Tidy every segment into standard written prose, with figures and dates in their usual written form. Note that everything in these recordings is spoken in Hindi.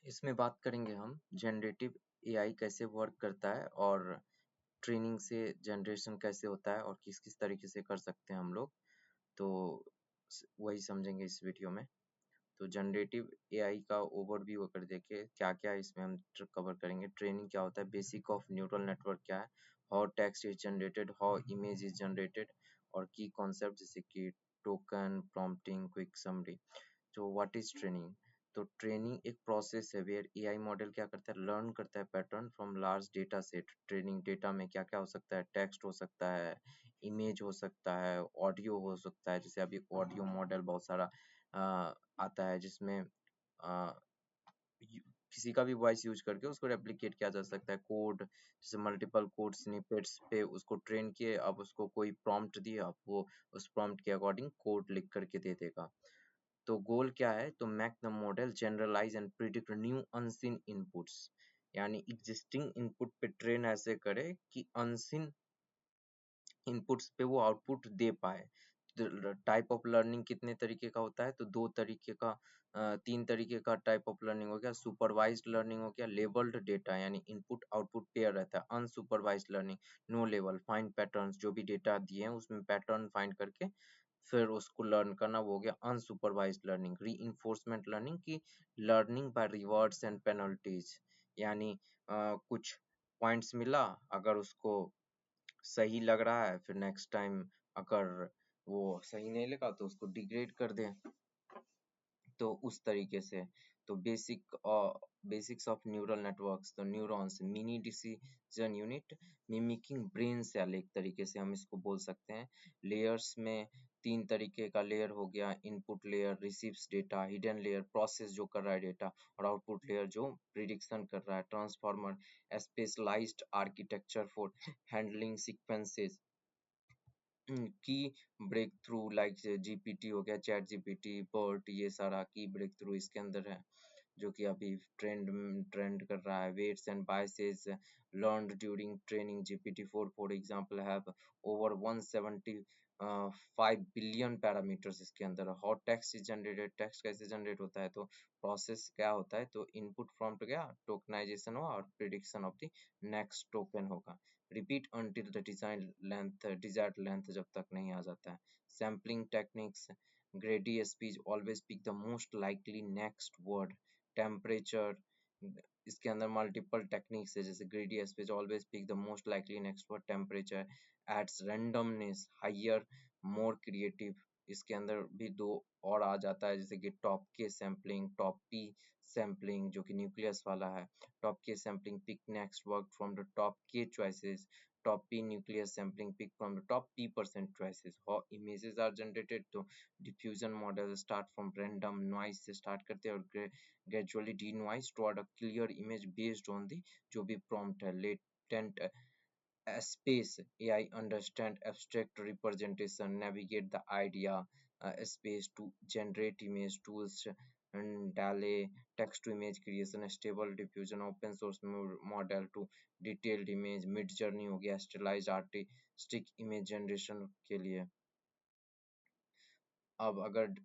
इसमें बात करेंगे हम जनरेटिव एआई कैसे वर्क करता है और ट्रेनिंग से जनरेशन कैसे होता है और किस किस तरीके से कर सकते हैं हम लोग। तो वही समझेंगे इस वीडियो में। तो जनरेटिव एआई का ओवरव्यू अगर देखें क्या क्या इसमें हम कवर करेंगे। ट्रेनिंग क्या होता है, बेसिक ऑफ न्यूरल नेटवर्क क्या है, how text is generated, how image is generated, और की कॉन्सेप्ट जैसे कि टोकन, प्रॉम्प्टिंग, क्विक समरी। तो व्हाट इज ट्रेनिंग? तो ट्रेनिंग एक प्रोसेस है वेयर एआई मॉडल क्या करता है, लर्न करता है pattern from large data set. Training data में क्या क्या हो सकता है, टेक्स्ट हो सकता है, इमेज हो सकता है, ऑडियो हो सकता है। जैसे अभी ऑडियो मॉडल बहुत सारा आता है जिसमें अ, किसी का भी वॉइस यूज करके उसको रेप्लिकेट किया जा सकता है। कोड जैसे मल्टीपल कोड स्निपेट्स पे उसको ट्रेन किए, अब उसको कोई प्रॉम्प्ट दिए, अब वो उस प्रॉम्प्ट के अकॉर्डिंग कोड लिख करके दे देगा। तो गोल क्या है, तो make the model generalise and predict new unseen inputs. यानी एग्जिस्टिंग इनपुट पे ट्रेन ऐसे करे कि अनसीन इनपुट्स पे वो आउटपुट दे पाए। टाइप ऑफ लर्निंग कितने तरीके का होता है, तो दो तरीके का, तीन तरीके का टाइप ऑफ लर्निंग हो गया। सुपरवाइज्ड लर्निंग हो गया, लेबल्ड डेटा यानी इनपुट आउटपुट पेयर रहता है। अनसुपरवाइज्ड लर्निंग, नो लेवल, फाइंड पैटर्न्स, जो भी डेटा दिए हैं उसमें पैटर्न फाइंड करके फिर उसको लर्न करना, वो हो गया अनसुपरवाइज्ड लर्निंग। रीइंफोर्समेंट लर्निंग की learning by rewards and penalties, यानी कुछ पॉइंट्स मिला, अगर उसको सही लग रहा है फिर नेक्स्ट टाइम अगर वो सही नहीं लगा तो उसको डिग्रेड कर दें। तो उस तरीके से। तो बेसिक्स ऑफ न्यूरल नेटवर्क्स, तो neurons mini decision unit mimicking brain cell, एक तरीके से हम इसको बोल सकते हैं। लेयर्स में तीन तरीके का लेयर हो गया, input layer receives data, hidden layer process जो कर रहा है डेटा, और आउटपुट लेयर जो प्रिडिक्शन कर रहा है। Transformer specialised architecture for handling sequences की ब्रेक थ्रू, लाइक जीपीटी हो गया, चैट जीपीटी, बर्ट, ये सारा की ब्रेक थ्रू इसके अंदर है जो कि अभी ट्रेंड कर रहा है। Weights and biases learned during training GPT 4 for example have over 175 billion parameters इसके अंदर। How text is generated, text कैसे जनरेट होता है, तो प्रोसेस क्या होता है, तो इनपुट प्रॉम्प्ट गया, टोकनाइजेशन हुआ और prediction of the next token होगा। Repeat until the desired length जब तक नहीं आ जाता है। Sampling techniques, greedy speech always pick the most likely next word. Temperature, इसके अंदर मल्टीपल टेक्निक्स है, जैसे greedy speech always pick the most likely next word. Temperature adds randomness, higher, more creative, इसके अंदर भी दो और आ जाता है, जैसे कि top K sampling, top P sampling जो कि न्यूक्लियस वाला है। Top K sampling pick next word from the top K choices. Top p nucleus sampling pick from the top p% choices. How images are generated, तो diffusion model start from random noise से start करते हैं और gradually denoise toward a clear image based on the जो भी prompt है। latent space, AI understand abstract representation, navigate the idea space to generate image tools, and DALL-E, text to image creation, stable diffusion, open source model to detailed image, mid journey हो गया stylized artistic image generation के लिए। अब अगर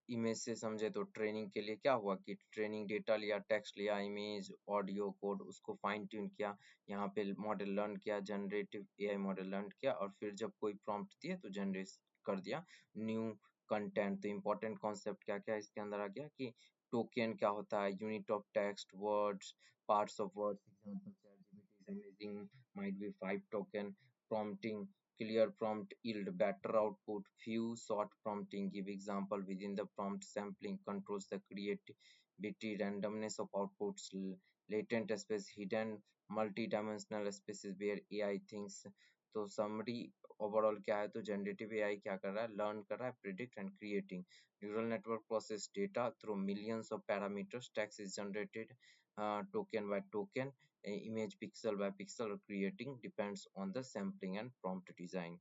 इमेज से समझे तो ट्रेनिंग के लिए क्या हुआ कि ट्रेनिंग डेटा लिया, टेक्स्ट लिया, इमेज, ऑडियो, कोड, उसको फाइन ट्यून किया, यहाँ पे मॉडल लर्न किया, जनरेटिव एआई मॉडल लर्न किया, और फिर जब कोई प्रॉम्प्ट दिए तो जनरेट कर दिया न्यू कंटेंट। तो इम्पोर्टेंट कॉन्सेप्ट क्या क्या इसके अंदर आ गया कि टोकन क्या होता है, unit of text, words, parts of words, example ChatGPT is amazing might be 5 token. Prompting, clear prompt yield better output, few short prompting give example within the prompt, sampling controls the creativity, randomness of outputs, latent space, hidden multi-dimensional spaces where AI thinks। तो समरी ओवरऑल क्या है, तो जनरेटिव एआई क्या कर रहा है, लर्न कर रहा है, predict and creating. Neural network process data through millions of parameters, text is generated token by token, image pixel by pixel, creating depends on the sampling and prompt design।